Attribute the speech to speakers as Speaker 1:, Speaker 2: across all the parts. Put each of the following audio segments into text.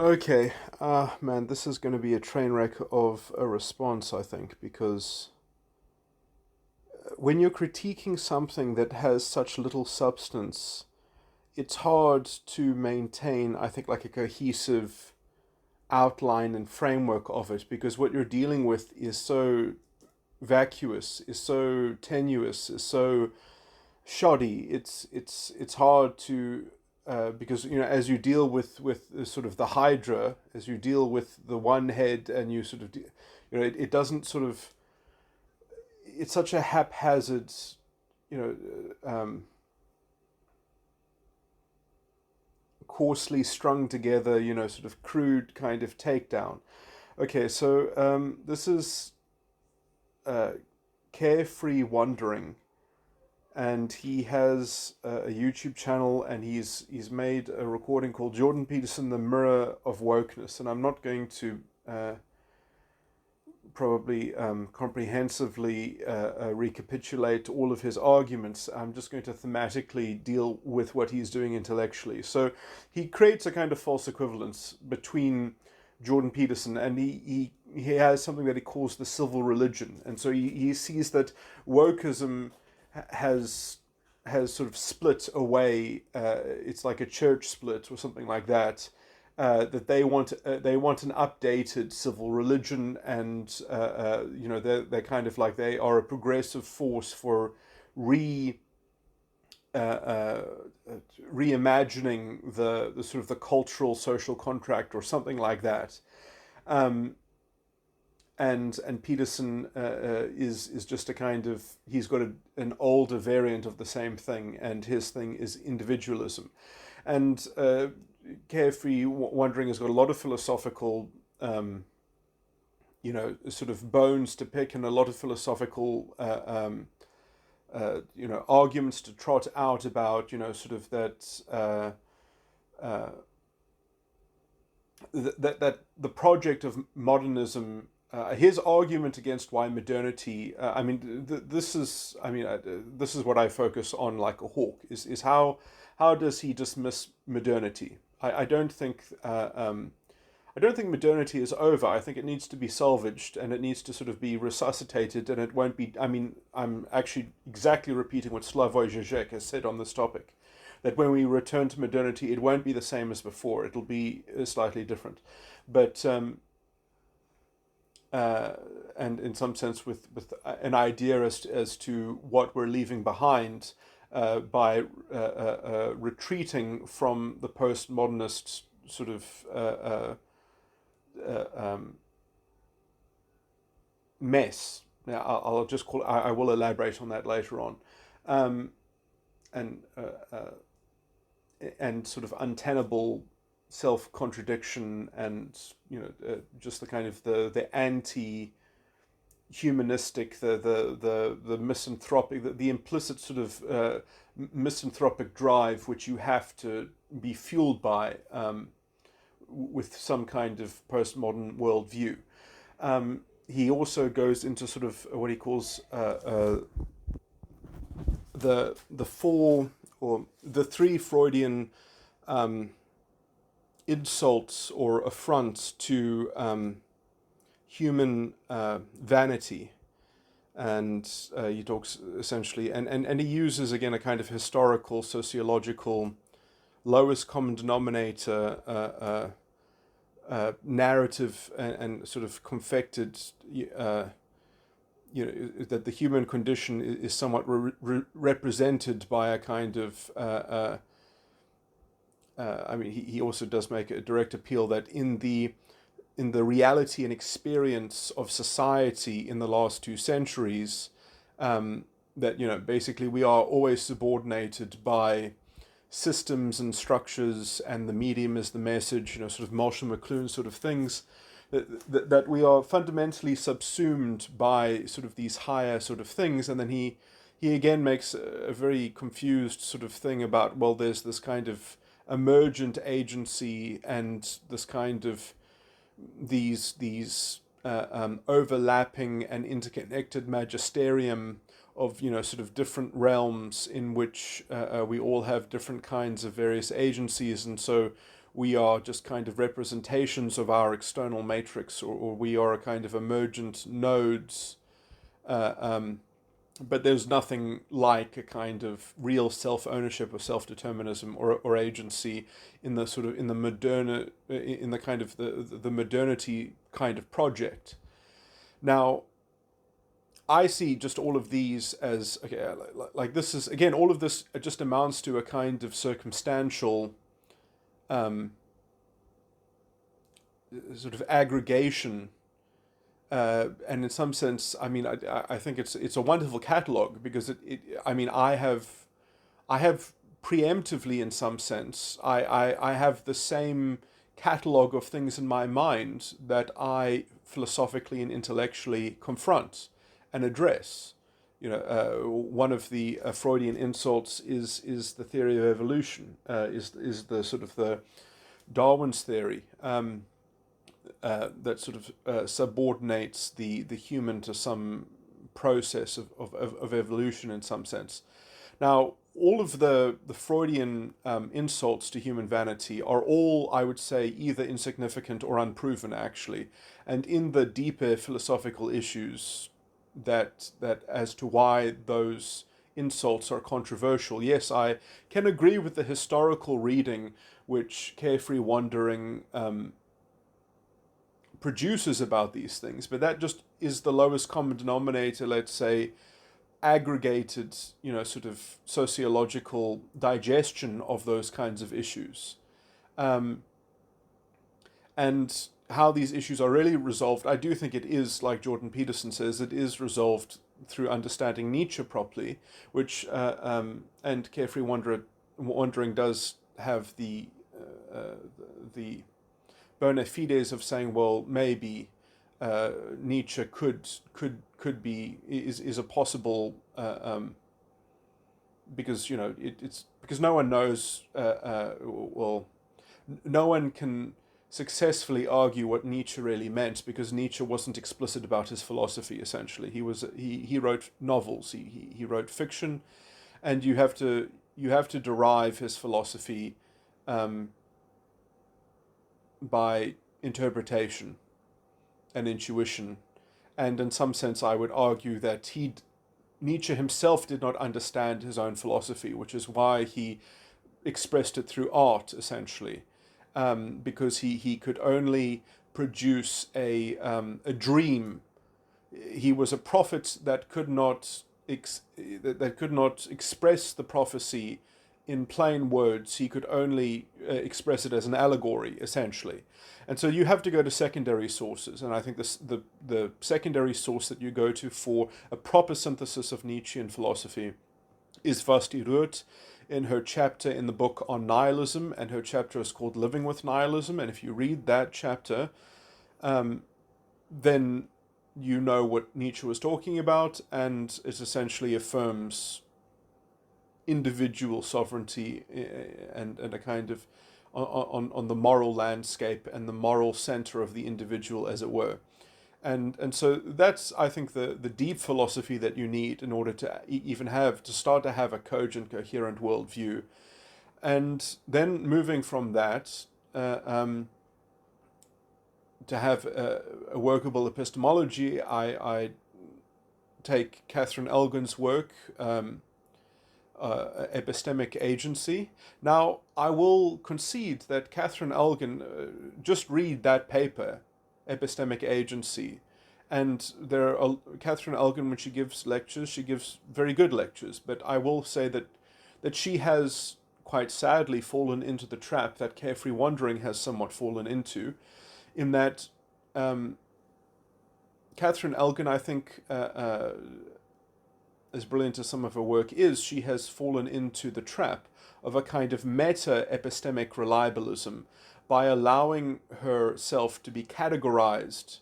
Speaker 1: Okay, man, this is going to be a train wreck of a response, I think, because when you're critiquing something that has such little substance, it's hard to maintain, I think, like a cohesive outline and framework of it, because what you're dealing with is so vacuous, is so tenuous, is so shoddy. It's hard to because as you deal with sort of the hydra, as you deal with the one head, and you sort of it doesn't sort of, it's such a haphazard, you know coarsely strung together, sort of crude kind of takedown. Okay, so this is uh, Carefree Wandering, and he has a YouTube channel, and he's made a recording called Jordan Peterson, the Mirror of Wokeness. And I'm not going to probably comprehensively recapitulate all of his arguments. I'm just going to thematically deal with what he's doing intellectually. So he creates a kind of false equivalence between Jordan Peterson, and he has something that he calls the civil religion. And so he sees that wokeism has sort of split away. It's like a church split or something like that. That they want an updated civil religion, and they're kind of like they are a progressive force for re uh, uh, reimagining the sort of the cultural social contract or something like that. Um, and Peterson is just a kind of, he's got an older variant of the same thing, and his thing is individualism. And Carefree Wandering has got a lot of philosophical, sort of bones to pick, and a lot of philosophical, arguments to trot out about, sort of that. Uh, that the project of modernism, his argument against why modernity, this is what I focus on like a hawk, is how does he dismiss modernity? I don't think I don't think modernity is over. I think it needs to be salvaged, and it needs to sort of be resuscitated, and it won't be. I mean, I'm actually exactly repeating what Slavoj Žižek has said on this topic, that when we return to modernity, it won't be the same as before. It'll be slightly different, but uh, and in some sense with an idea as to what we're leaving behind by retreating from the postmodernist sort of mess. Now, I'll just call. I will elaborate on that later on, um, and sort of untenable self contradiction, and just the kind of the anti humanistic, the misanthropic, the implicit sort of misanthropic drive which you have to be fueled by, with some kind of postmodern worldview. He also goes into sort of what he calls the four, or the three Freudian um, insults or affronts to human vanity. And he talks essentially, and he uses again a kind of historical, sociological, lowest common denominator narrative, and sort of confected, that the human condition is somewhat represented by a kind of he also does make a direct appeal that in the reality and experience of society in the last 2 centuries, that basically we are always subordinated by systems and structures, and the medium is the message, sort of Marshall McLuhan sort of things, that we are fundamentally subsumed by sort of these higher sort of things. And then he again makes a very confused sort of thing about, well, there's this kind of emergent agency, and this kind of these overlapping and interconnected magisterium of sort of different realms in which we all have different kinds of various agencies. And so we are just kind of representations of our external matrix, or we are a kind of emergent nodes. Uh, um, but there's nothing like a kind of real self-ownership or self-determinism or agency in the sort of in the in the kind of the modernity kind of project. Now, I see just all of these as, okay, like this is, again, all of this just amounts to a kind of circumstantial um, sort of aggregation. And in some sense, I mean, I think it's a wonderful catalog, because I mean, I have preemptively, in some sense, I have the same catalog of things in my mind that I philosophically and intellectually confront and address. One of the Freudian insults is the theory of evolution, is the sort of the Darwin's theory. That sort of subordinates the human to some process of evolution in some sense. Now, all of the Freudian insults to human vanity are all, I would say, either insignificant or unproven, actually. And in the deeper philosophical issues that as to why those insults are controversial, yes, I can agree with the historical reading which Carefree Wandering produces about these things, but that just is the lowest common denominator, let's say, aggregated, sort of sociological digestion of those kinds of issues. And how these issues are really resolved, I do think it is, like Jordan Peterson says, it is resolved through understanding Nietzsche properly, which, and Carefree Wandering does have the bona fides of saying, well, maybe Nietzsche could be is a possible because it's because no one knows well, no one can successfully argue what Nietzsche really meant, because Nietzsche wasn't explicit about his philosophy. Essentially, he wrote novels, he wrote fiction, and you have to derive his philosophy by interpretation and intuition. And in some sense, I would argue that Nietzsche himself did not understand his own philosophy, which is why he expressed it through art, essentially, because he could only produce a dream. He was a prophet that could not express the prophecy in plain words. He could only express it as an allegory, essentially. And so you have to go to secondary sources. And I think the secondary source that you go to for a proper synthesis of Nietzschean philosophy is Vasti Ruth in her chapter in the book on nihilism, and her chapter is called Living with Nihilism. And if you read that chapter, then you know what Nietzsche was talking about, and it essentially affirms individual sovereignty and a kind of on the moral landscape and the moral center of the individual, as it were. And so that's, I think, the deep philosophy that you need in order to even start to have a cogent, coherent worldview. And then moving from that, to have a workable epistemology, I take Catherine Elgin's work, epistemic agency. Now, I will concede that Catherine Elgin, just read that paper, epistemic agency, and Catherine Elgin, when she gives lectures, she gives very good lectures, but I will say that she has quite sadly fallen into the trap that Carefree Wandering has somewhat fallen into, in that Catherine Elgin, I think, as brilliant as some of her work is, she has fallen into the trap of a kind of meta-epistemic reliabilism by allowing herself to be categorized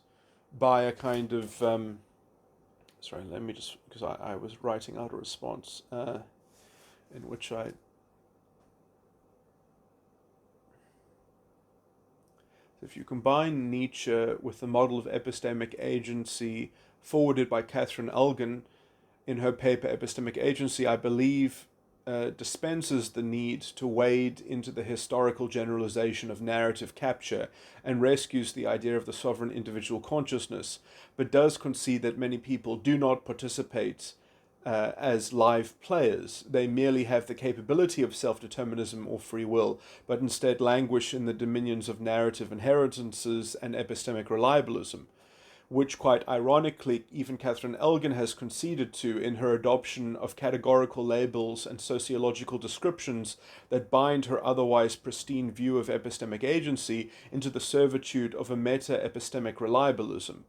Speaker 1: by a kind of... sorry, let me just... because I was writing out a response in which I... If you combine Nietzsche with the model of epistemic agency forwarded by Catherine Elgin in her paper Epistemic Agency, I believe dispenses the need to wade into the historical generalization of narrative capture and rescues the idea of the sovereign individual consciousness, but does concede that many people do not participate as live players. They merely have the capability of self-determinism or free will, but instead languish in the dominions of narrative inheritances and epistemic reliabilism, which, quite ironically, even Catherine Elgin has conceded to in her adoption of categorical labels and sociological descriptions that bind her otherwise pristine view of epistemic agency into the servitude of a meta-epistemic reliabilism.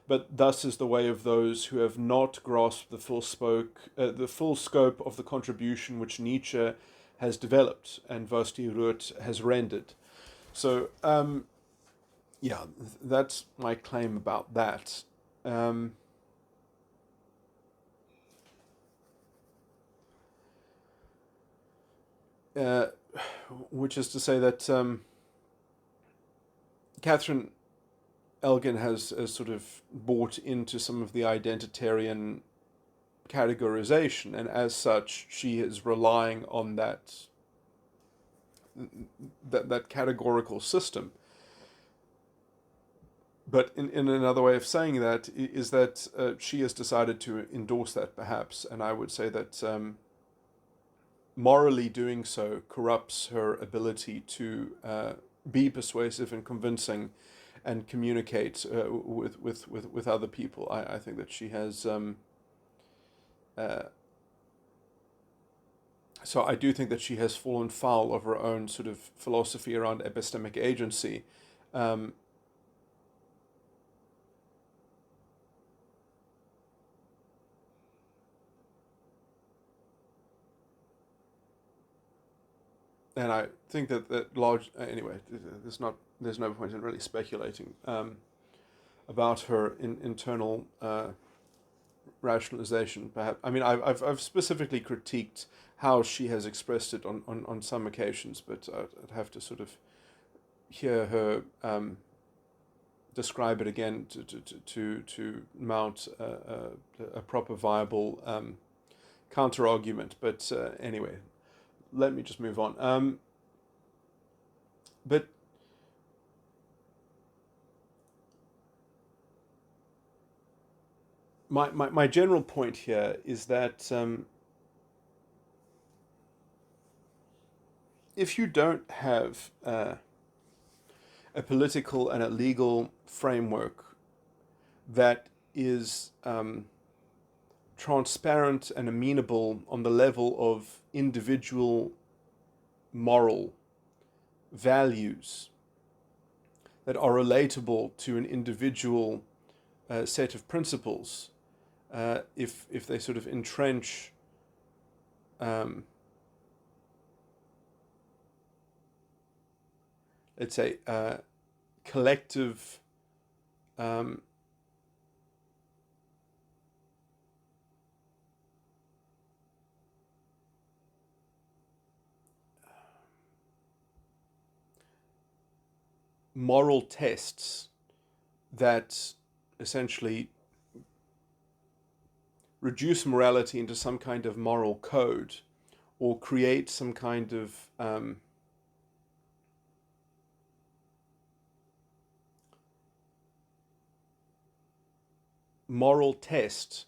Speaker 1: But thus is the way of those who have not grasped the full scope of the contribution which Nietzsche has developed and Vasti Ruth has rendered. So, yeah, that's my claim about that. Which is to say that Catherine Elgin has sort of bought into some of the identitarian categorization, and as such, she is relying on that categorical system. But in another way of saying that is that she has decided to endorse that, perhaps, and I would say that morally doing so corrupts her ability to be persuasive and convincing and communicate with other people. I think that she has. So I do think that she has fallen foul of her own sort of philosophy around epistemic agency. Um, and I think that large anyway. There's no point in really speculating about her internal rationalization. Perhaps I mean I've specifically critiqued how she has expressed it on some occasions, but I'd have to sort of hear her describe it again to mount a proper viable counter argument. But anyway, let me just move on. But my general point here is that if you don't have a political and a legal framework that is transparent and amenable on the level of individual moral values that are relatable to an individual set of principles, if they sort of entrench let's say collective moral tests that essentially reduce morality into some kind of moral code or create some kind of moral test.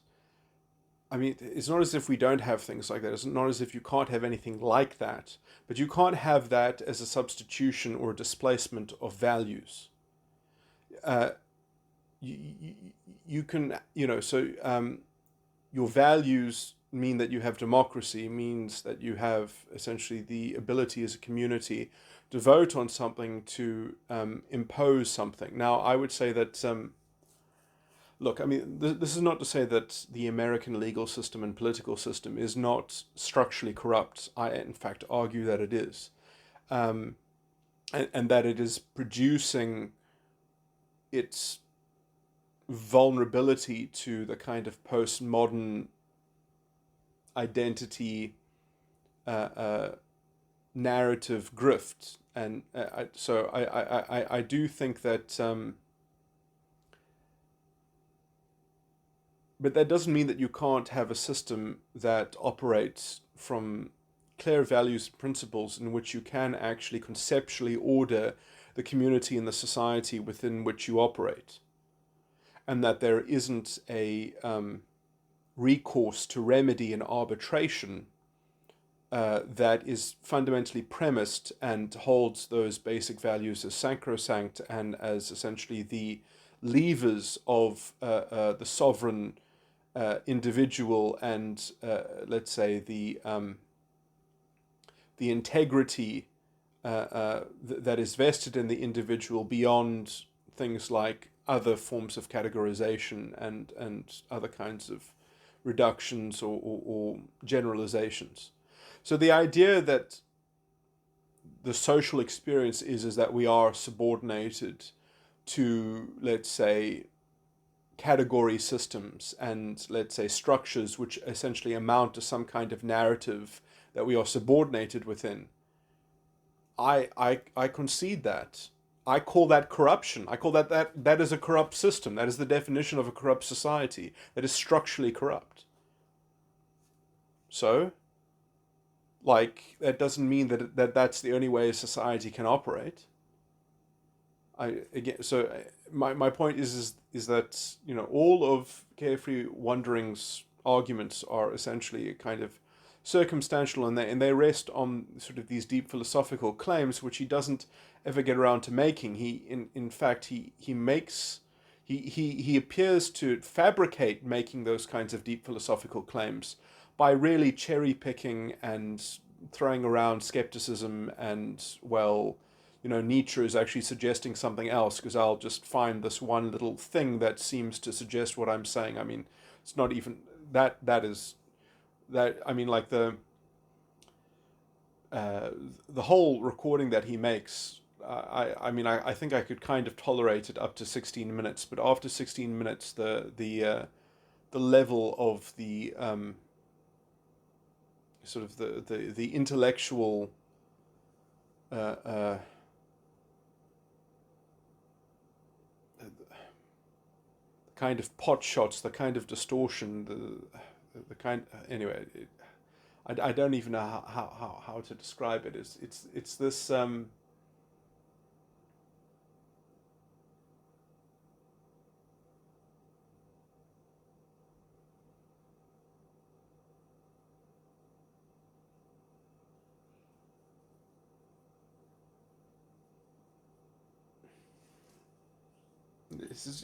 Speaker 1: I mean, it's not as if we don't have things like that. It's not as if you can't have anything like that, but you can't have that as a substitution or a displacement of values. Uh, you can, so your values mean that you have democracy, means that you have essentially the ability as a community to vote on something, to impose something. Now, I would say that look, I mean, this is not to say that the American legal system and political system is not structurally corrupt. I, in fact, argue that it is. And that it is producing its vulnerability to the kind of postmodern identity narrative grift. And so I do think that... but that doesn't mean that you can't have a system that operates from clear values and principles in which you can actually conceptually order the community and the society within which you operate, and that there isn't a recourse to remedy and arbitration that is fundamentally premised and holds those basic values as sacrosanct and as essentially the levers of the sovereign individual and let's say the integrity that is vested in the individual beyond things like other forms of categorization and other kinds of reductions or generalizations. So the idea that the social experience is that we are subordinated to, let's say, category systems and, let's say, structures which essentially amount to some kind of narrative that we are subordinated within, I concede that. I call that corruption. I call that is a corrupt system. That is the definition of a corrupt society. That is structurally corrupt. So, like, that doesn't mean that's the only way a society can operate. My point is that, you know, all of Carefree Wandering's arguments are essentially a kind of circumstantial, and they rest on sort of these deep philosophical claims which he doesn't ever get around to making. In fact he makes he appears to fabricate making those kinds of deep philosophical claims by really cherry picking and throwing around skepticism and, well, you know, Nietzsche is actually suggesting something else because I'll just find this one little thing that seems to suggest what I'm saying. I mean, it's not even that I mean, like the whole recording that he makes, I mean, I think I could kind of tolerate it up to 16 minutes, but after 16 minutes, the level of the sort of the intellectual kind of pot shots, the kind of distortion, the kind, anyway. I don't even know how to describe it. It's this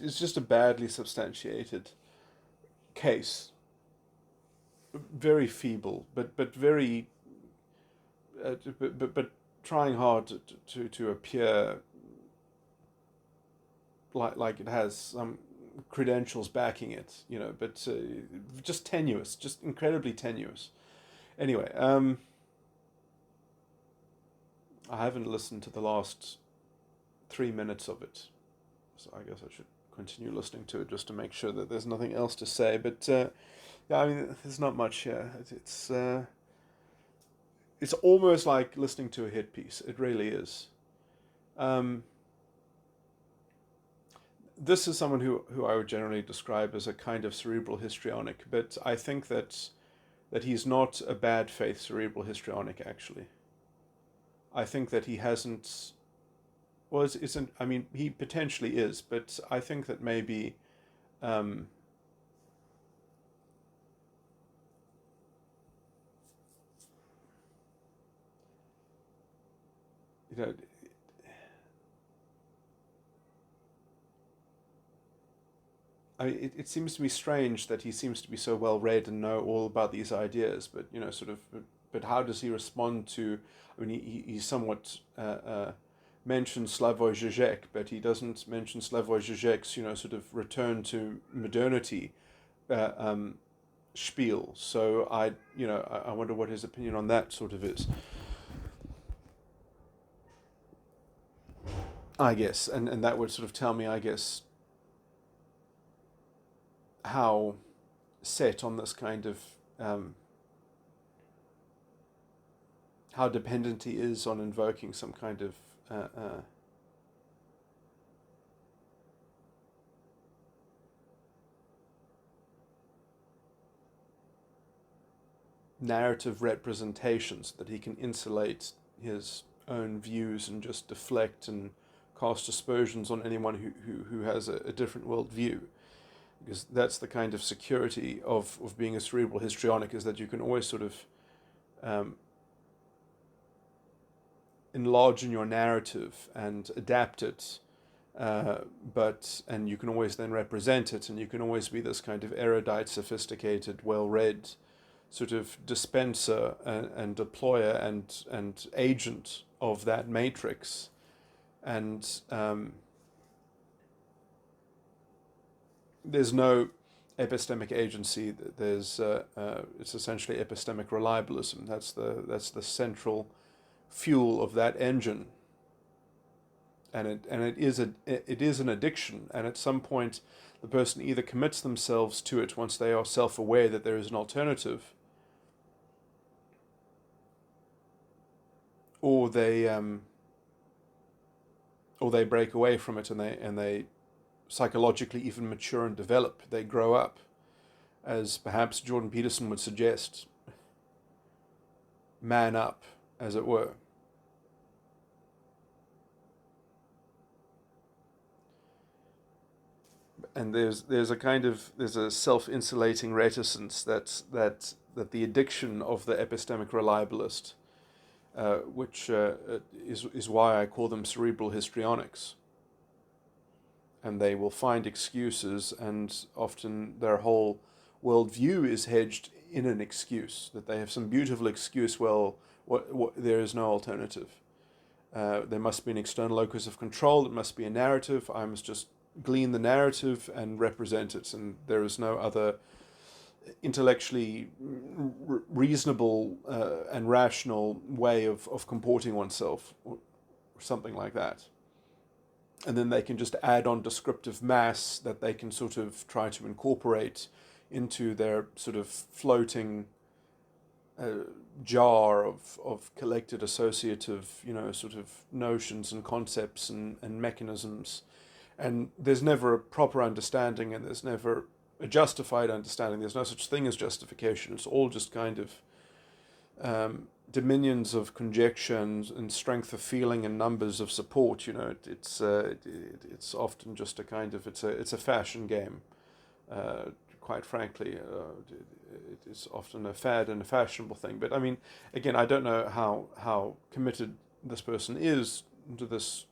Speaker 1: it's just a badly substantiated case, very feeble, but very but trying hard to appear like it has some credentials backing it, you know, but just tenuous, just incredibly tenuous. Anyway, I haven't listened to the last 3 minutes of it, so I guess I should continue listening to it just to make sure that there's nothing else to say. But yeah, I mean, there's not much here. It's almost like listening to a hit piece. It really is. This is someone who I would generally describe as a kind of cerebral histrionic, but I think that he's not a bad faith cerebral histrionic, actually. I think that he hasn't. Well, isn't. I mean, he potentially is, but I think that maybe. You know, it seems to me strange that he seems to be so well read and know all about these ideas, but, you know, sort of. But how does he respond to? I mean, he somewhat mentions Slavoj Žižek, but he doesn't mention Slavoj Žižek's, you know, sort of return to modernity spiel. So I wonder what his opinion on that sort of is. I guess, and that would sort of tell me, I guess, how set on this kind of how dependent he is on invoking some kind of narrative representations, that he can insulate his own views and just deflect and cast aspersions on anyone who has a different worldview. Because that's the kind of security of being a cerebral histrionic, is that you can always sort of enlarge in your narrative and adapt it, and you can always then represent it, and you can always be this kind of erudite, sophisticated, well-read sort of dispenser and deployer and agent of that matrix. And there's no epistemic agency. There's it's essentially epistemic reliabilism. That's the central fuel of that engine. And it is an addiction. And at some point, the person either commits themselves to it once they are self-aware that there is an alternative, or they break away from it, and they psychologically even mature and develop. They grow up, as perhaps Jordan Peterson would suggest. Man up, as it were. And there's a self-insulating reticence that the addiction of the epistemic reliabilist, which is why I call them cerebral histrionics. And they will find excuses, and often their whole worldview is hedged in an excuse, that they have some beautiful excuse. Well, there is no alternative. There must be an external locus of control. It must be a narrative. I must just glean the narrative and represent it, and there is no other intellectually reasonable and rational way of comporting oneself, or something like that. And then they can just add on descriptive mass that they can sort of try to incorporate into their sort of floating jar of collected associative, sort of notions and concepts and mechanisms. And there's never a proper understanding, and there's never a justified understanding. There's no such thing as justification. It's all just kind of dominions of conjecture and strength of feeling and numbers of support. It's often just a kind of it's a fashion game. Quite frankly, it's often a fad and a fashionable thing. But I mean, again, I don't know how committed this person is to this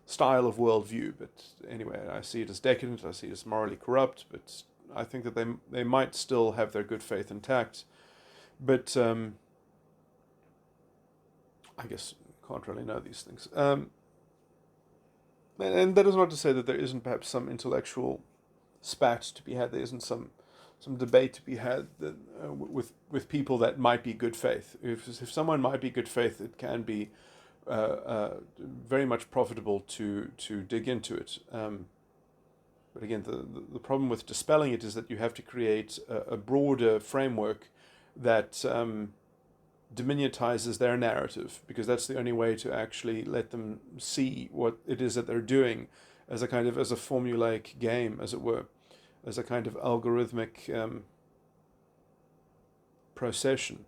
Speaker 1: style of worldview, but anyway, I see it as decadent. I see it as morally corrupt. But I think that they might still have their good faith intact. But I guess can't really know these things. And that is not to say that there isn't perhaps some intellectual spat to be had. There isn't some debate to be had that, with people that might be good faith. If someone might be good faith, it can be very much profitable to dig into it. But again, the problem with dispelling it is that you have to create a broader framework that diminutizes their narrative, because that's the only way to actually let them see what it is that they're doing as a formulaic game, as it were, as a kind of algorithmic procession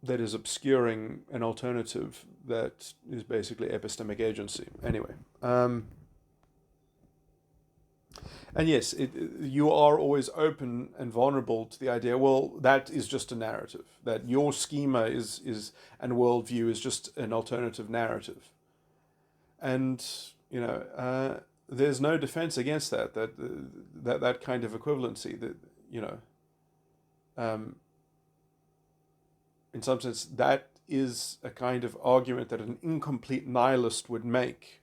Speaker 1: that is obscuring an alternative that is basically epistemic agency. Anyway, and yes, you are always open and vulnerable to the idea, well, that is just a narrative, that your schema is and worldview is just an alternative narrative. And, there's no defense against that kind of equivalency, that, in some sense, that is a kind of argument that an incomplete nihilist would make,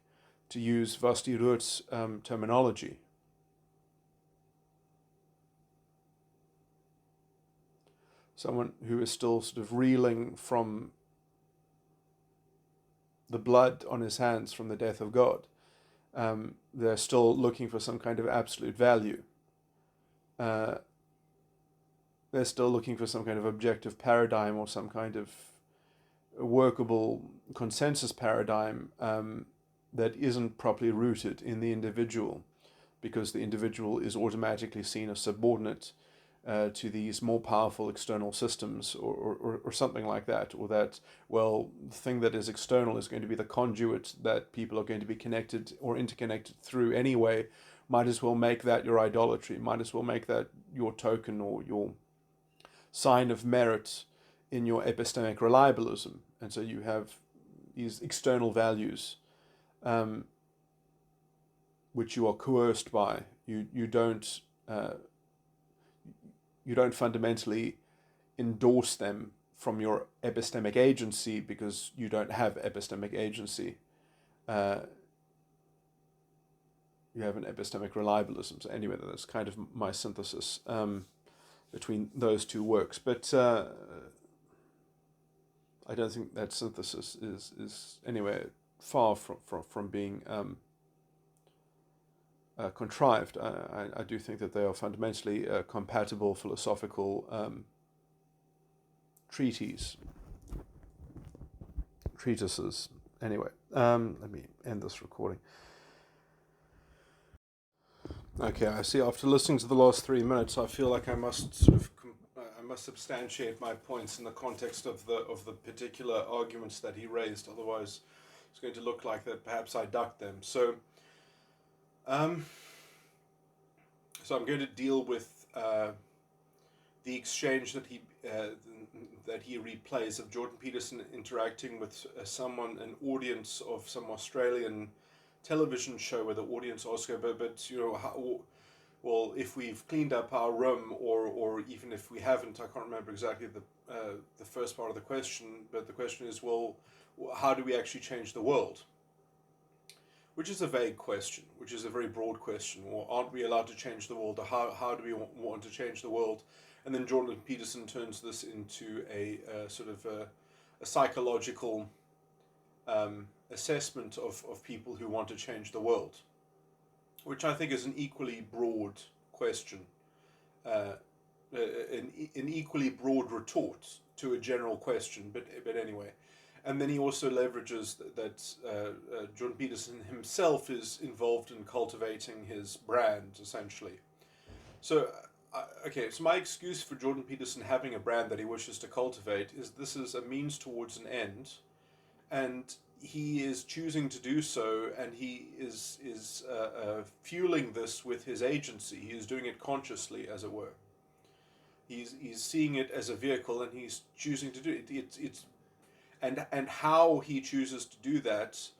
Speaker 1: to use Vasti Root's terminology. Someone who is still sort of reeling from the blood on his hands from the death of God. They're still looking for some kind of absolute value. They're still looking for some kind of objective paradigm, or some kind of workable consensus paradigm that isn't properly rooted in the individual. because the individual is automatically seen as subordinate to these more powerful external systems, or something like that, or that, well, the thing that is external is going to be the conduit that people are going to be connected or interconnected through anyway. Might as well make that your idolatry, might as well make that your token or your sign of merit in your epistemic reliabilism. And so you have these external values, which you are coerced by. You don't fundamentally endorse them from your epistemic agency, because you don't have epistemic agency. You have an epistemic reliabilism. So anyway, that's kind of my synthesis between those two works. But I don't think that synthesis is anywhere far from being contrived. I do think that they are fundamentally compatible philosophical treatises. Anyway, let me end this recording. Okay, I see. After listening to the last 3 minutes, I feel like I must substantiate my points in the context of the particular arguments that he raised. Otherwise, it's going to look like that perhaps I ducked them. So I'm going to deal with the exchange that he replays of Jordan Peterson interacting with an audience of some Australian television show, where the audience asks her, but you know, well, if we've cleaned up our room, or even if we haven't, I can't remember exactly the first part of the question, but the question is, well, how do we actually change the world? Which is a vague question, which is a very broad question. Or aren't we allowed to change the world? Or how do we want to change the world? And then Jordan Peterson turns this into a sort of a psychological assessment of people who want to change the world, which I think is an equally broad question, an equally broad retort to a general question, but anyway. And then he also leverages that Jordan Peterson himself is involved in cultivating his brand, essentially. So, so my excuse for Jordan Peterson having a brand that he wishes to cultivate is this is a means towards an end, and he is choosing to do so, and he is fueling this with his agency. He is doing it consciously, as it were. He's seeing it as a vehicle, and he's choosing to do it. And how he chooses to do that,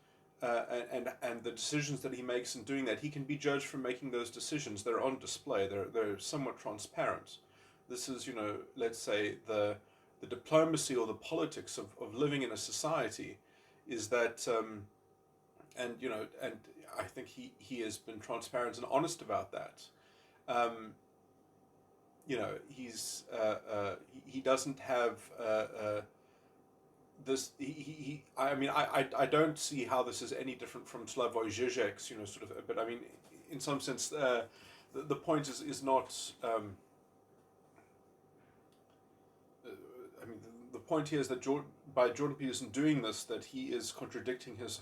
Speaker 1: and the decisions that he makes in doing that, he can be judged for making those decisions. They're on display. They're somewhat transparent. This is, let's say the diplomacy or the politics of living in a society, is that, and I think he has been transparent and honest about that. He doesn't have this. I don't see how this is any different from Slavoj Žižek's, But I mean, in some sense, the point is not. The point here is that by Jordan Peterson doing this, that he is contradicting his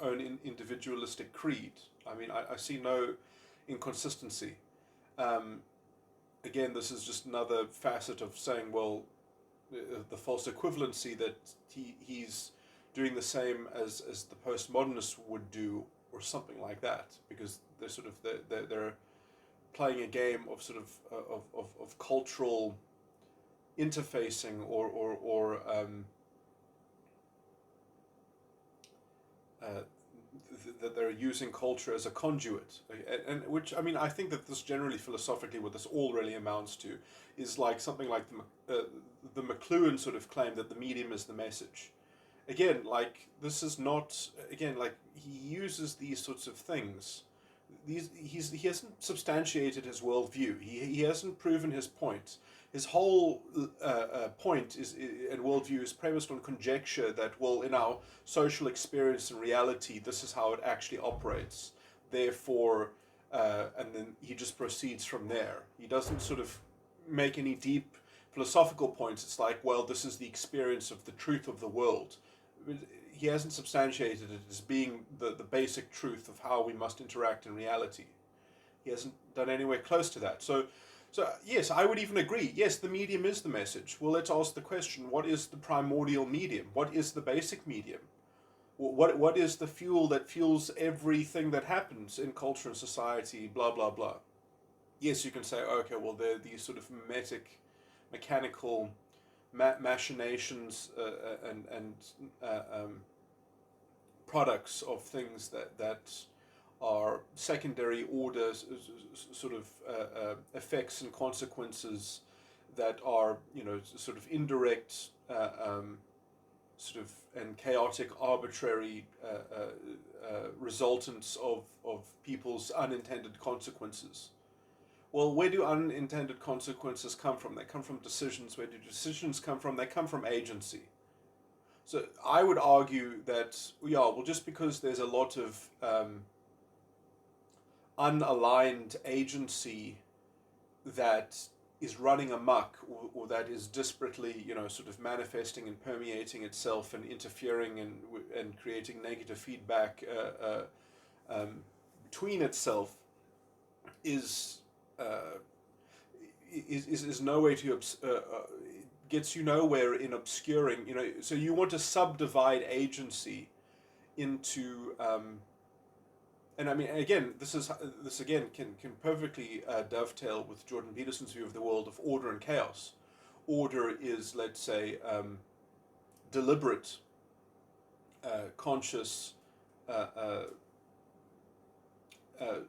Speaker 1: own individualistic creed. I mean, I see no inconsistency. Again, this is just another facet of saying, well, the false equivalency, that he's doing the same as the postmodernists would do, or something like that, because they're playing a game of sort of cultural interfacing, or that they're using culture as a conduit, and which, I mean, I think that this generally philosophically, what this all really amounts to is like something like the McLuhan sort of claim that the medium is the message. Again, like, this is not, again, like, he uses these sorts of things. He hasn't substantiated his worldview. He hasn't proven his point. His whole point and worldview is premised on conjecture that, well, in our social experience and reality, this is how it actually operates. Therefore, and then he just proceeds from there. He doesn't sort of make any deep philosophical points. It's like, well, this is the experience of the truth of the world. He hasn't substantiated it as being the basic truth of how we must interact in reality. He hasn't done anywhere close to that. So yes, I would even agree. Yes, the medium is the message. Well, let's ask the question: what is the primordial medium? What is the basic medium? What is the fuel that fuels everything that happens in culture and society? Blah blah blah. Yes, you can say, okay, well, there are these sort of mechanical machinations and products of things that are secondary order sort of effects and consequences that are, you know, sort of indirect sort of and chaotic arbitrary resultants of people's unintended consequences. Well, where do unintended consequences come from? They come from decisions. Where do decisions come from? They come from agency. So I would argue that, yeah, well, just because there's a lot of unaligned agency that is running amok, or that is disparately, you know, sort of manifesting and permeating itself and interfering and creating negative feedback between itself, is no way to gets you nowhere in obscuring, you know. So you want to subdivide agency into and I mean, again, this again can perfectly dovetail with Jordan Peterson's view of the world of order and chaos. Order is, let's say, deliberate, conscious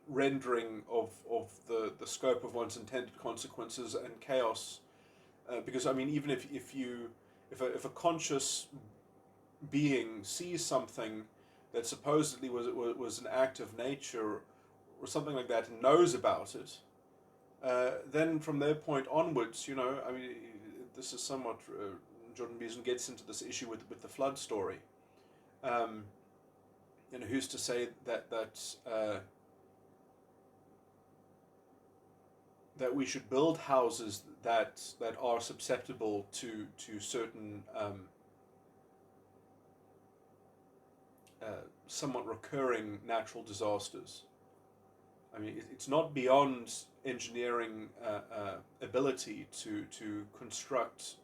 Speaker 1: rendering of the scope of one's intended consequences, and chaos, because I mean, even if a conscious being sees something that supposedly was an act of nature or something like that and knows about it, then from their point onwards, you know, I mean, this is somewhat Jordan Peterson gets into this issue with the flood story. You know, who's to say that that we should build houses that are susceptible to certain somewhat recurring natural disasters. I mean, it's not beyond engineering ability to construct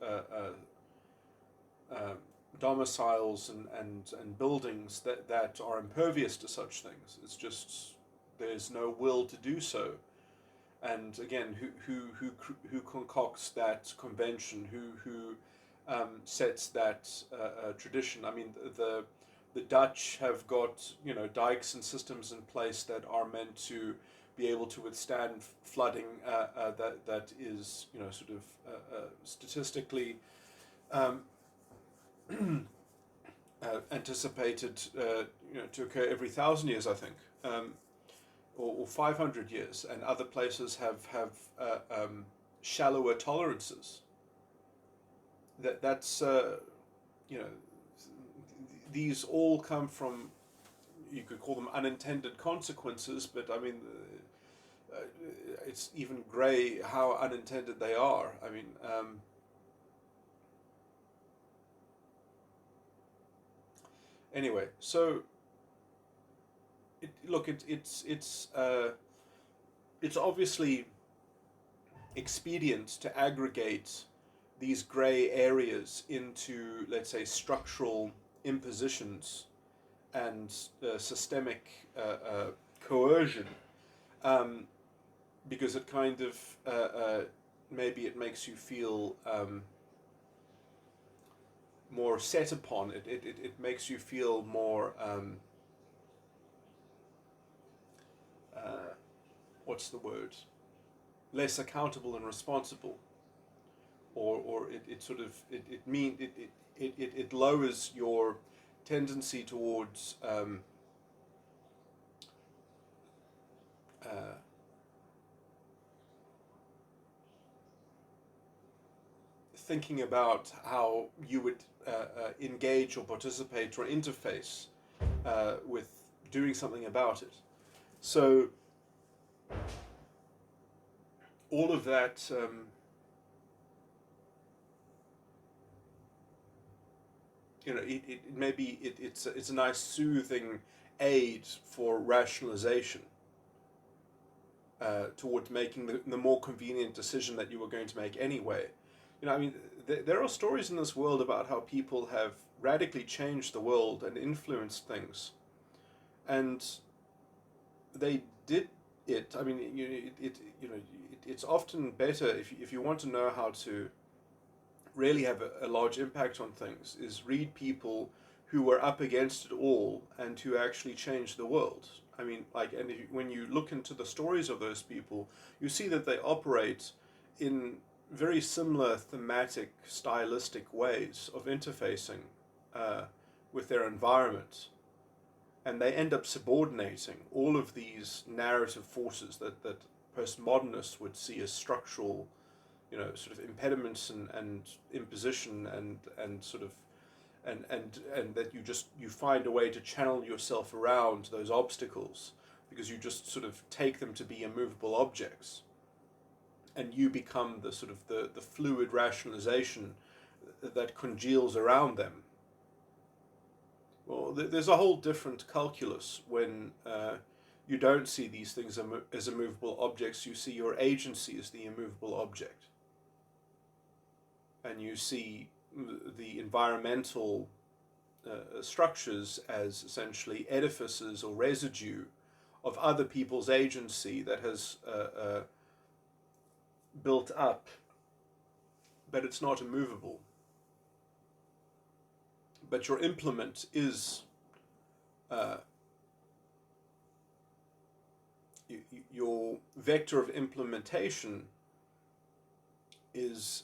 Speaker 1: domiciles and buildings that are impervious to such things. It's just there's no will to do so. And again, who concocts that convention? Who sets that tradition? I mean, the Dutch have got, you know, dikes and systems in place that are meant to be able to withstand flooding that is, you know, sort of statistically anticipated, you know, to occur every 1,000 years, I think, or 500 years, and other places have shallower tolerances. That's you know, these all come from, you could call them unintended consequences, but I mean, it's even grey how unintended they are. I mean, anyway, so it's obviously expedient to aggregate these grey areas into, let's say, structural impositions and systemic coercion, because it kind of maybe it makes you feel more set upon. It makes you feel more what's the word, less accountable and responsible, or it sort of it lowers your tendency towards thinking about how you would engage or participate or interface with doing something about it. So all of that you know, it's a nice soothing aid for rationalization. towards making the more convenient decision that you were going to make anyway. I mean, there are stories in this world about how people have radically changed the world and influenced things, and they did it. I mean, it's often better if you want to know how to really have a large impact on things, is read people who were up against it all and who actually changed the world. I mean, and when you look into the stories of those people, you see that they operate in very similar thematic, stylistic ways of interfacing with their environment. And they end up subordinating all of these narrative forces that postmodernists would see as structural, sort of impediments and imposition and sort of and that you find a way to channel yourself around those obstacles, because you just sort of take them to be immovable objects, and you become the sort of the fluid rationalization that congeals around them. Well, there's a whole different calculus when you don't see these things as immovable objects. You see your agency as the immovable object, and you see the environmental structures as essentially edifices or residue of other people's agency that has built up, but it's not immovable. But your implement is your vector of implementation is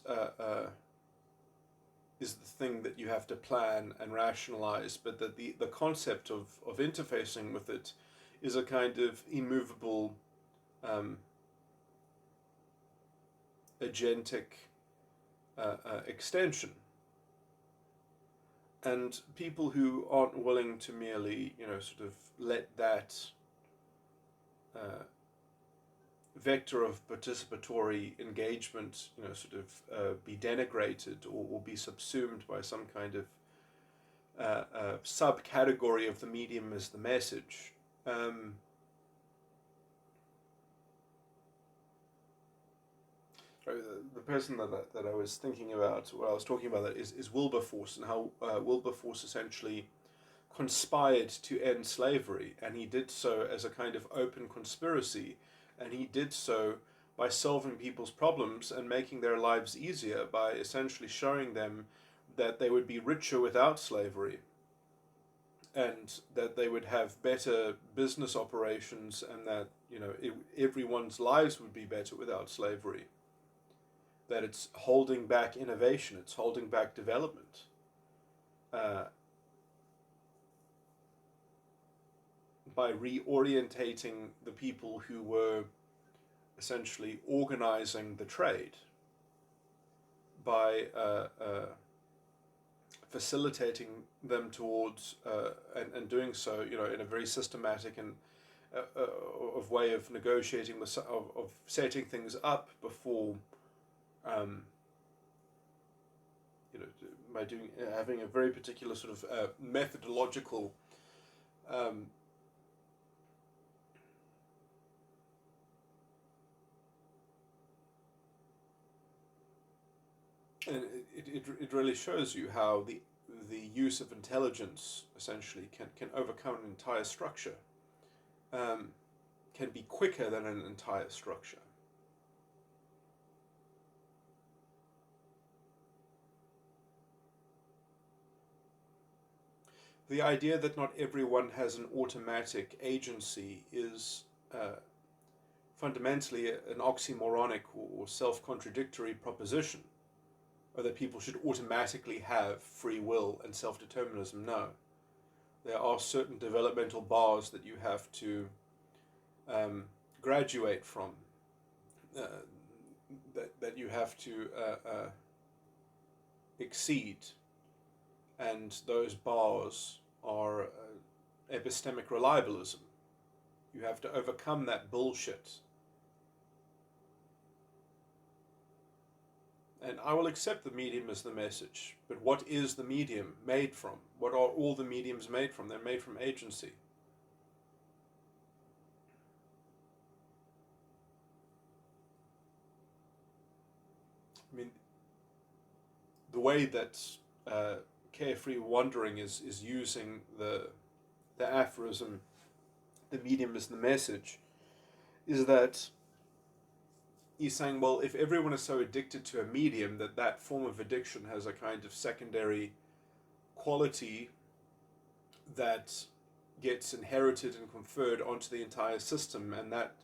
Speaker 1: the thing that you have to plan and rationalize, but that the concept of interfacing with it is a kind of immovable agentic extension. And people who aren't willing to merely, sort of let that vector of participatory engagement, sort of be denigrated or be subsumed by some kind of subcategory of the medium as the message. The person that I was thinking about, what I was talking about, that is Wilberforce, and how Wilberforce essentially conspired to end slavery, and he did so as a kind of open conspiracy, and he did so by solving people's problems and making their lives easier by essentially showing them that they would be richer without slavery, and that they would have better business operations, and that everyone's lives would be better without slavery. That it's holding back innovation, it's holding back development. By reorientating the people who were essentially organizing the trade, by facilitating them towards, and doing so, in a very systematic and of way of negotiating, of setting things up before, by having a very particular sort of methodological and it really shows you how the use of intelligence essentially can overcome an entire structure, can be quicker than an entire structure. The idea that not everyone has an automatic agency is fundamentally an oxymoronic or self-contradictory proposition, or that people should automatically have free will and self-determinism. No. There are certain developmental bars that you have to graduate from, that you have to exceed. And those bars are epistemic reliabilism. You have to overcome that bullshit. And I will accept the medium as the message, but what is the medium made from? What are all the mediums made from? They're made from agency. the way that Carefree Wandering is using the aphorism, the medium is the message, is that he's saying, well, if everyone is so addicted to a medium, that form of addiction has a kind of secondary quality that gets inherited and conferred onto the entire system, and that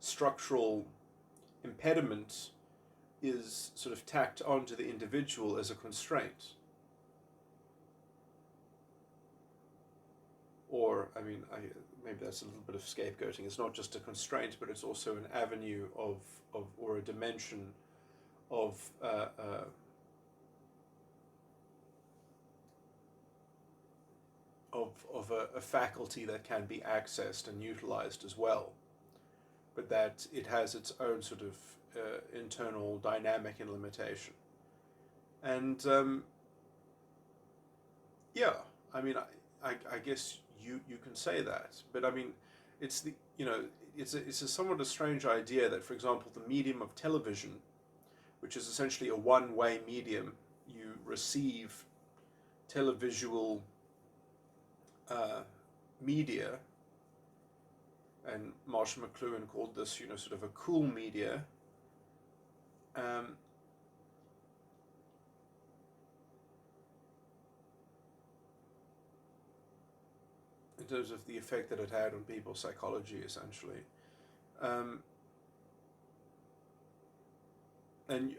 Speaker 1: structural impediment is sort of tacked onto the individual as a constraint. Or, I mean, maybe that's a little bit of scapegoating. It's not just a constraint, but it's also an avenue of or a dimension of a faculty that can be accessed and utilized as well, but that it has its own sort of internal dynamic and limitation. And yeah, I mean, I guess you can say that, but I mean, it's the it's a somewhat a strange idea that, for example, the medium of television, which is essentially a one-way medium, you receive televisual media, and Marshall McLuhan called this, sort of a cool media. In terms of the effect that it had on people's psychology, essentially. And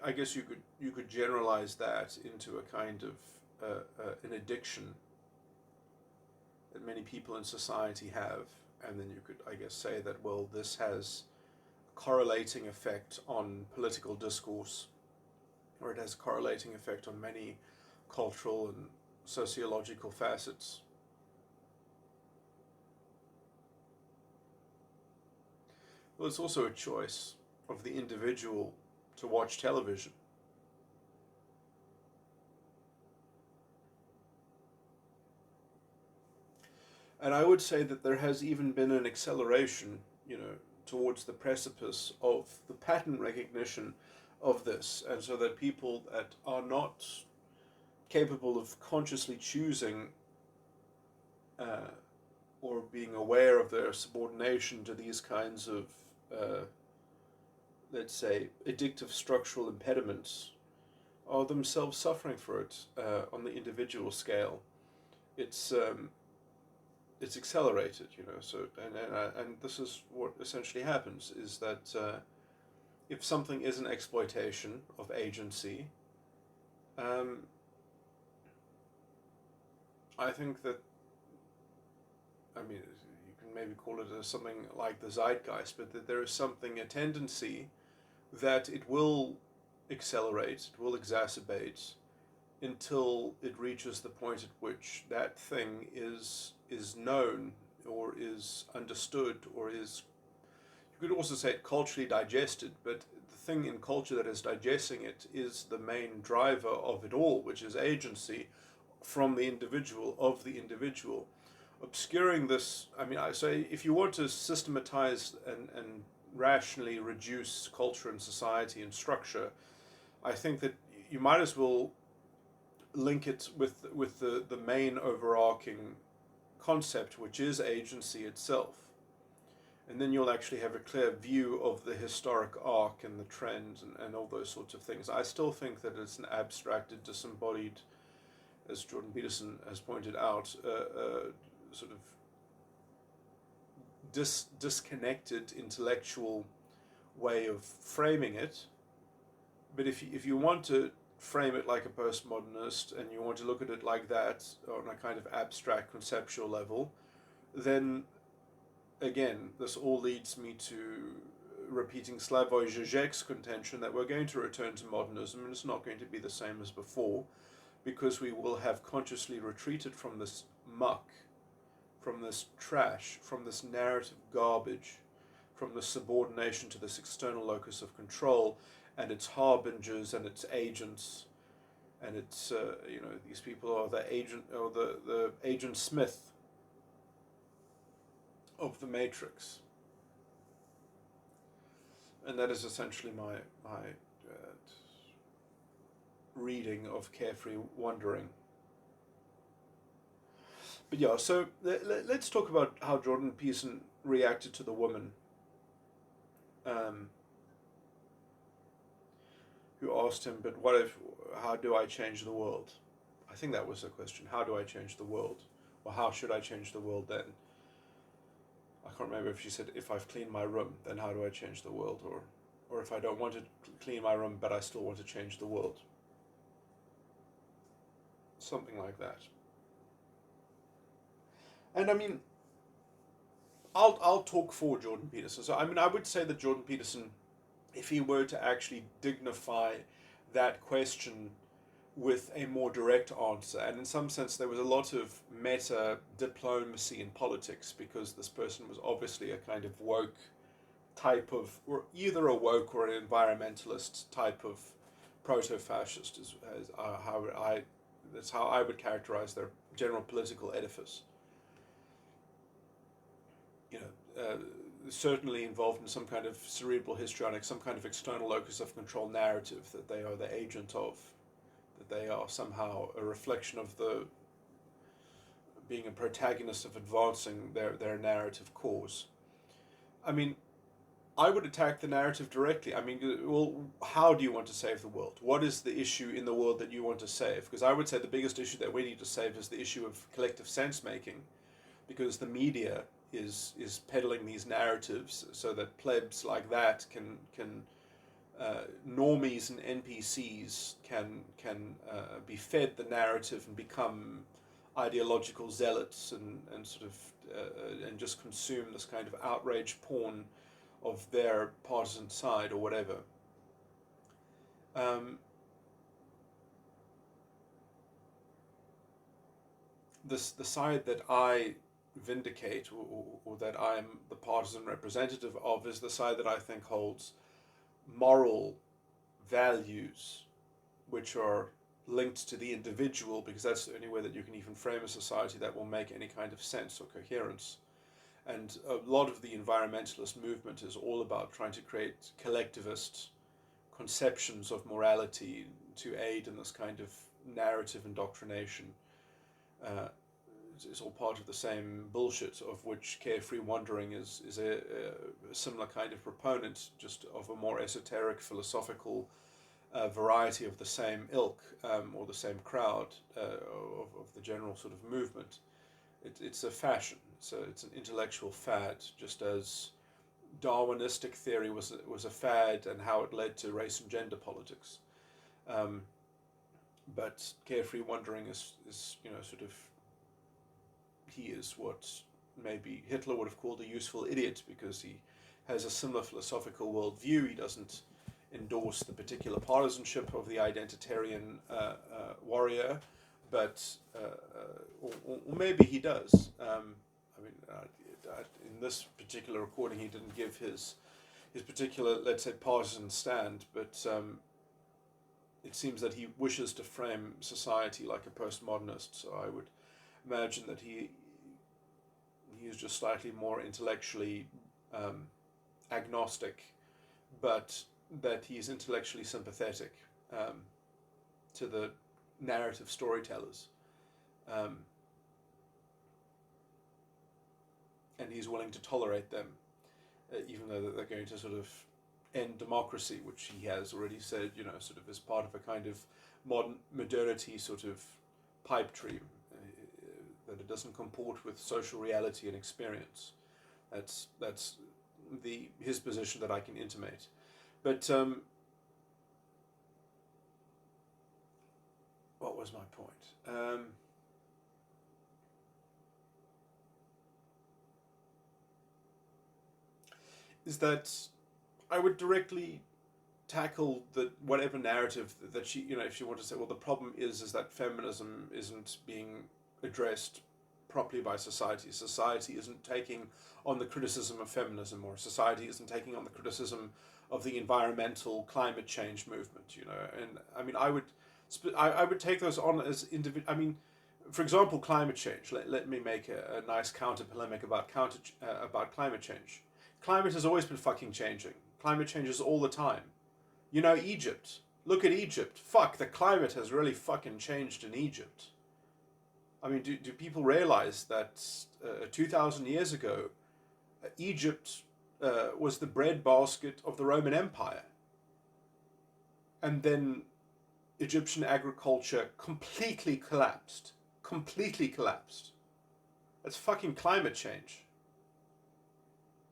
Speaker 1: I guess you could generalize that into a kind of an addiction that many people in society have, and then you could, I guess, say that, well, this has a correlating effect on political discourse, or it has a correlating effect on many cultural and sociological facets. Well, it's also a choice of the individual to watch television. And I would say that there has even been an acceleration, towards the precipice of the pattern recognition of this, and so that people that are not capable of consciously choosing or being aware of their subordination to these kinds of, let's say, addictive structural impediments, are themselves suffering for it on the individual scale. It's accelerated, So and this is what essentially happens, is that if something is an exploitation of agency, I think that, I mean, you can maybe call it something like the zeitgeist, but that there is something, a tendency that it will accelerate, it will exacerbate, until it reaches the point at which that thing is known, or is understood, or is, you could also say it, culturally digested, but the thing in culture that is digesting it is the main driver of it all, which is agency from the individual, of the individual. Obscuring this, I mean, I say, if you want to systematize and rationally reduce culture and society and structure, I think that you might as well link it with the main overarching concept, which is agency itself. And then you'll actually have a clear view of the historic arc and the trends and all those sorts of things. I still think that it's an abstracted, disembodied, as Jordan Peterson has pointed out, sort of disconnected intellectual way of framing it. But if you want to frame it like a postmodernist, and you want to look at it like that on a kind of abstract conceptual level, then again, this all leads me to repeating Slavoj Žižek's contention that we're going to return to modernism, and it's not going to be the same as before, because we will have consciously retreated from this muck, from this trash, from this narrative garbage, from the subordination to this external locus of control, and its harbingers and its agents, and its these people are the agent, or the agent Smith of the Matrix, and that is essentially my reading of Carefree Wandering. But yeah, so let's talk about how Jordan Peterson reacted to the woman um, who asked him, but what if, how do I change the world? I think that was the question. How do I change the world? Or how should I change the world then? I can't remember if she said, if I've cleaned my room, then how do I change the world? Or if I don't want to clean my room, but I still want to change the world. Something like that. And I mean, I'll talk for Jordan Peterson. So I mean, I would say that Jordan Peterson, if he were to actually dignify that question with a more direct answer, and in some sense there was a lot of meta diplomacy in politics, because this person was obviously a kind of woke type of, or either a woke or an environmentalist type of proto-fascist, as that's how I would characterize their general political edifice. You know, certainly involved in some kind of cerebral histrionic, some kind of external locus of control narrative that they are the agent of, that they are somehow a reflection of the being a protagonist of advancing their narrative cause. I mean, I would attack the narrative directly. I mean, well, how do you want to save the world? What is the issue in the world that you want to save? Because I would say the biggest issue that we need to save is the issue of collective sense making, because the media is peddling these narratives so that plebs like that can normies and NPCs can be fed the narrative and become ideological zealots and sort of and just consume this kind of outrage porn of their partisan side or whatever. Um, the side that I vindicate, or that I'm the partisan representative of, is the side that I think holds moral values which are linked to the individual, because that's the only way that you can even frame a society that will make any kind of sense or coherence. And a lot of the environmentalist movement is all about trying to create collectivist conceptions of morality to aid in this kind of narrative indoctrination. It's all part of the same bullshit, of which Carefree Wandering is a similar kind of proponent, just of a more esoteric philosophical variety of the same ilk, or the same crowd of the general sort of movement. It's a fashion, so it's an intellectual fad, just as Darwinistic theory was a fad, and how it led to race and gender politics. But Carefree Wandering is sort of, he is what maybe Hitler would have called a useful idiot, because he has a similar philosophical worldview. He doesn't endorse the particular partisanship of the identitarian warrior, but or maybe he does. I mean, in this particular recording, he didn't give his particular, let's say, partisan stand, but it seems that he wishes to frame society like a postmodernist. So I would imagine that he is just slightly more intellectually agnostic, but that he is intellectually sympathetic to the narrative storytellers, and he's willing to tolerate them, even though they're going to sort of end democracy, which he has already said, sort of as part of a kind of modernity sort of pipe dream, that it doesn't comport with social reality and experience. That's his position that I can intimate. But what was my point? Is that I would directly tackle the whatever narrative that she, if she wanted to say, well, the problem is that feminism isn't being addressed properly by society. Society isn't taking on the criticism of feminism, or society isn't taking on the criticism of the environmental climate change movement. And I mean, I would take those on as individual. I mean, for example, climate change. Let me make a nice counter polemic about climate change. Climate has always been fucking changing. Climate changes all the time. Egypt. Look at Egypt. Fuck, the climate has really fucking changed in Egypt. I mean, do people realize that 2,000 years ago, Egypt was the breadbasket of the Roman Empire? And then Egyptian agriculture completely collapsed. Completely collapsed. That's fucking climate change.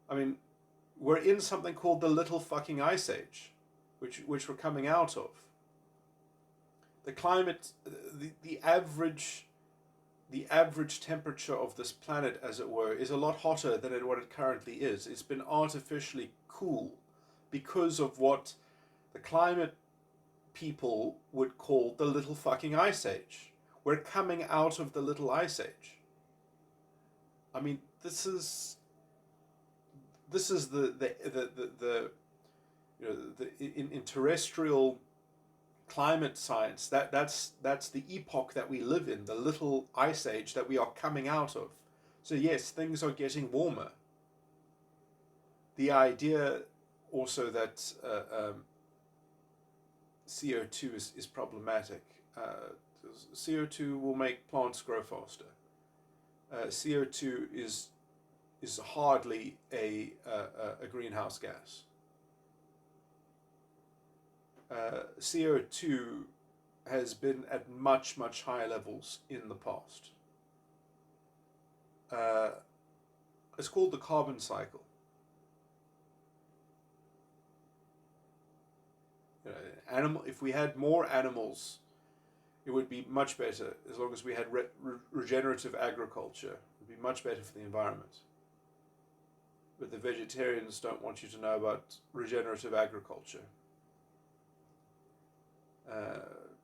Speaker 1: I mean, we're in something called the Little fucking Ice Age, which we're coming out of. The climate, the average temperature of this planet, as it were, is a lot hotter than what it currently is. It's been artificially cool because of what the climate people would call the Little fucking Ice Age. We're coming out of the Little Ice Age. I mean, this is the you know, in terrestrial climate science, that's the epoch that we live in, the Little Ice Age that we are coming out of. So yes, things are getting warmer. The idea also that CO2 is problematic. CO2 will make plants grow faster. CO2 is hardly a greenhouse gas. CO2 has been at much higher levels in the past. It's called the carbon cycle. If we had more animals, it would be much better. As long as we had regenerative agriculture, it would be much better for the environment. But the vegetarians don't want you to know about regenerative agriculture.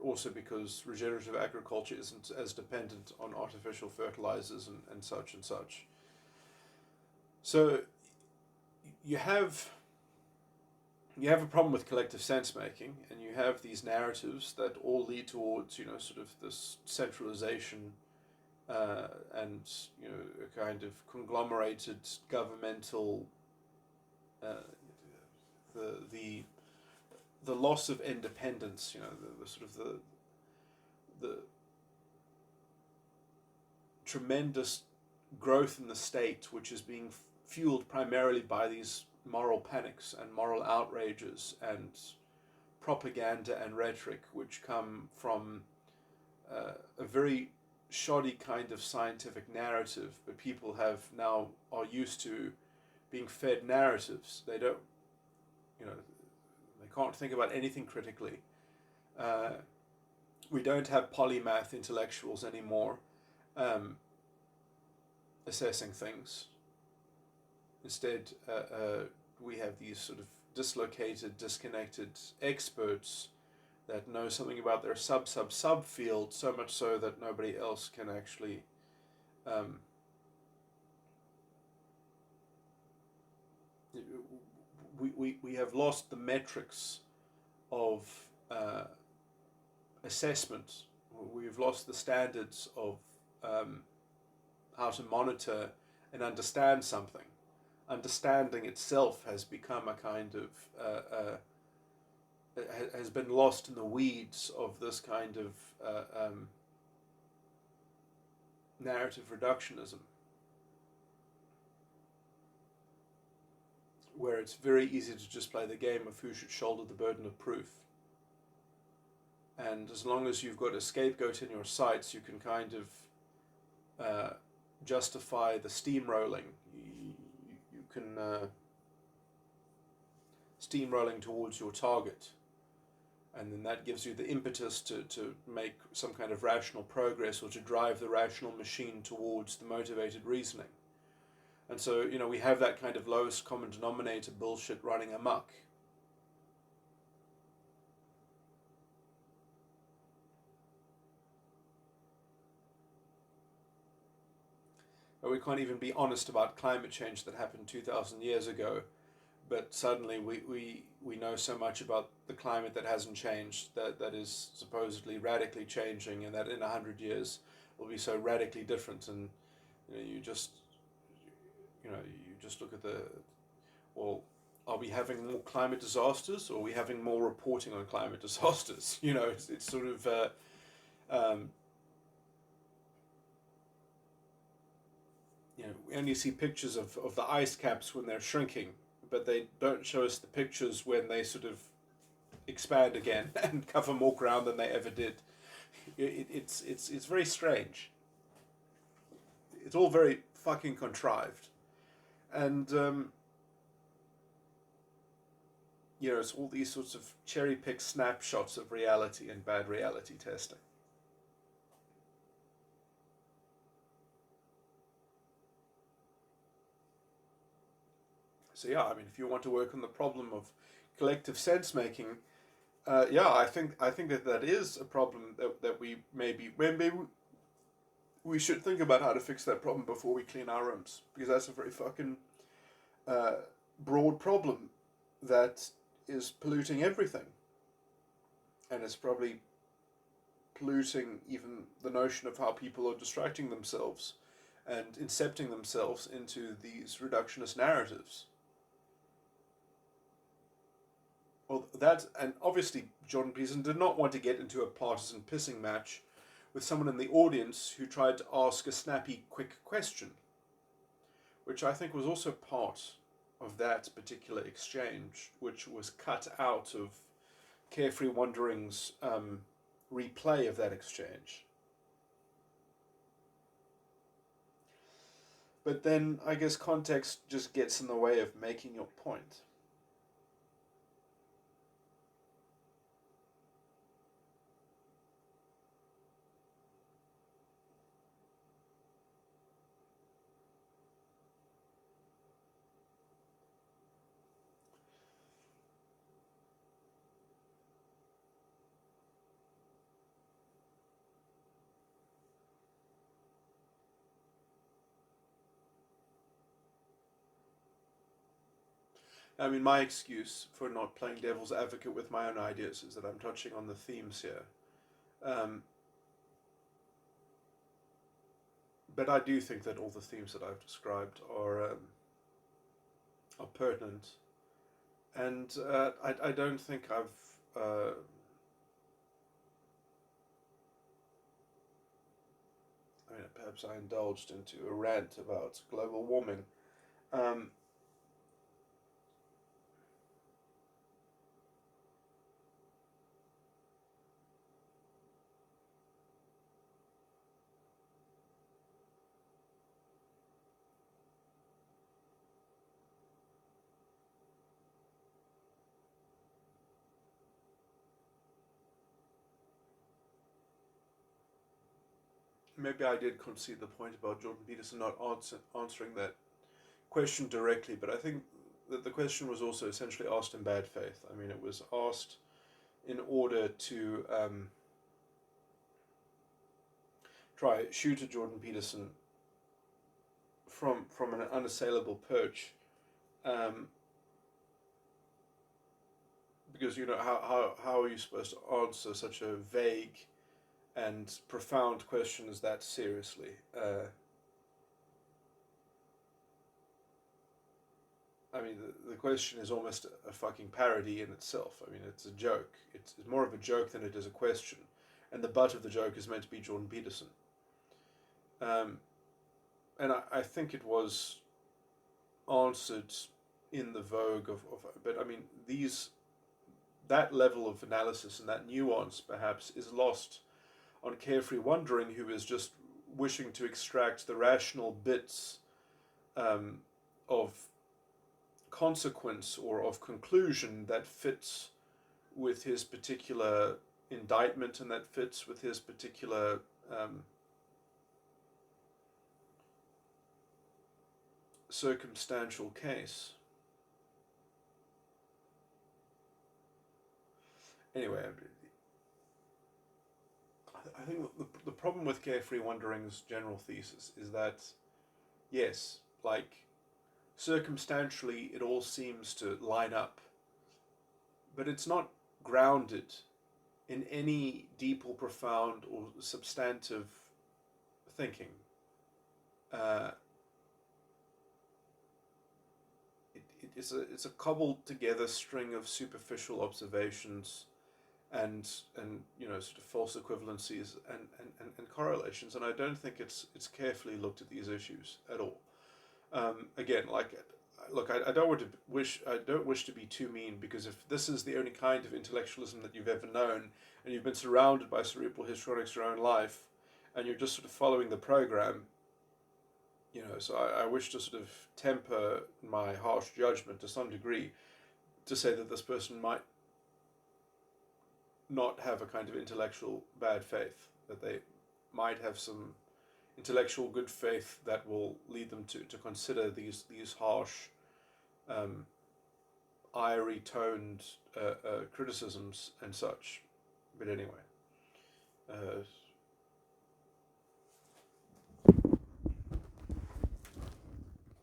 Speaker 1: Also because regenerative agriculture isn't as dependent on artificial fertilizers and such and such. So you have a problem with collective sense making, and you have these narratives that all lead towards, sort of this centralization and a kind of conglomerated governmental the loss of independence, the sort of the tremendous growth in the state, which is being fueled primarily by these moral panics and moral outrages and propaganda and rhetoric, which come from a very shoddy kind of scientific narrative, but people are used to being fed narratives. They don't, they can't think about anything critically. We don't have polymath intellectuals anymore assessing things. Instead, we have these sort of dislocated, disconnected experts that know something about their subfield, so much so that nobody else can actually we have lost the metrics of assessment. We've lost the standards of how to monitor and understand something. Understanding itself has become a kind of has been lost in the weeds of this kind of narrative reductionism, where it's very easy to just play the game of who should shoulder the burden of proof. And as long as you've got a scapegoat in your sights, you can kind of justify the steamrolling. You can steamrolling towards your target. And then that gives you the impetus to make some kind of rational progress, or to drive the rational machine towards the motivated reasoning. And so, we have that kind of lowest common denominator bullshit running amok. But we can't even be honest about climate change that happened 2,000 years ago. But suddenly we know so much about the climate that hasn't changed, that is supposedly radically changing, and that in 100 years will be so radically different. And you just look at Are we having more climate disasters, or are we having more reporting on climate disasters? It's sort of um, we only see pictures of the ice caps when they're shrinking, but they don't show us the pictures when they sort of expand again and cover more ground than they ever did. It's very strange. It's all very fucking contrived, and it's all these sorts of cherry picked snapshots of reality and bad reality testing. So yeah, I mean, if you want to work on the problem of collective sense making, yeah, I think that is a problem that we maybe we should think about how to fix that problem before we clean our rooms, because that's a very fucking uh, broad problem that is polluting everything, and it's probably polluting even the notion of how people are distracting themselves and incepting themselves into these reductionist narratives. Well, that, and obviously Jordan Peterson did not want to get into a partisan pissing match with someone in the audience who tried to ask a snappy, quick question, which I think was also part of that particular exchange, which was cut out of Carefree Wandering's replay of that exchange. But then I guess context just gets in the way of making your point. I mean, my excuse for not playing devil's advocate with my own ideas is that I'm touching on the themes here. Um, but I do think that all the themes that I've described are pertinent, and I don't think I've I mean, perhaps I indulged into a rant about global warming. Um, Maybe I did concede the point about Jordan Peterson not answering that question directly, but I think that the question was also essentially asked in bad faith. I mean, it was asked in order to try shoot at Jordan Peterson from an unassailable perch, um, because how are you supposed to answer such a vague and profound question as that seriously? I mean, the question is almost a fucking parody in itself. I mean, it's a joke. It's more of a joke than it is a question, and the butt of the joke is meant to be Jordan Peterson. Um, and I think it was answered in the vogue of, but I mean, that level of analysis and that nuance perhaps is lost on Carefree Wondering, who is just wishing to extract the rational bits um, of consequence or of conclusion that fits with his particular indictment and that fits with his particular circumstantial case. Anyway, I think the problem with Carefree Wandering's general thesis is that, yes, like, circumstantially it all seems to line up, but it's not grounded in any deep or profound or substantive thinking. Uh, it's a cobbled together string of superficial observations and sort of false equivalencies and correlations, and I don't think it's carefully looked at these issues at all. Again, look, I don't wish to be too mean, because if this is the only kind of intellectualism that you've ever known, and you've been surrounded by cerebral histrionics your own life, and you're just sort of following the program, so I wish to sort of temper my harsh judgment to some degree, to say that this person might not have a kind of intellectual bad faith, that they might have some intellectual good faith that will lead them to consider these harsh, irie toned criticisms and such. But anyway,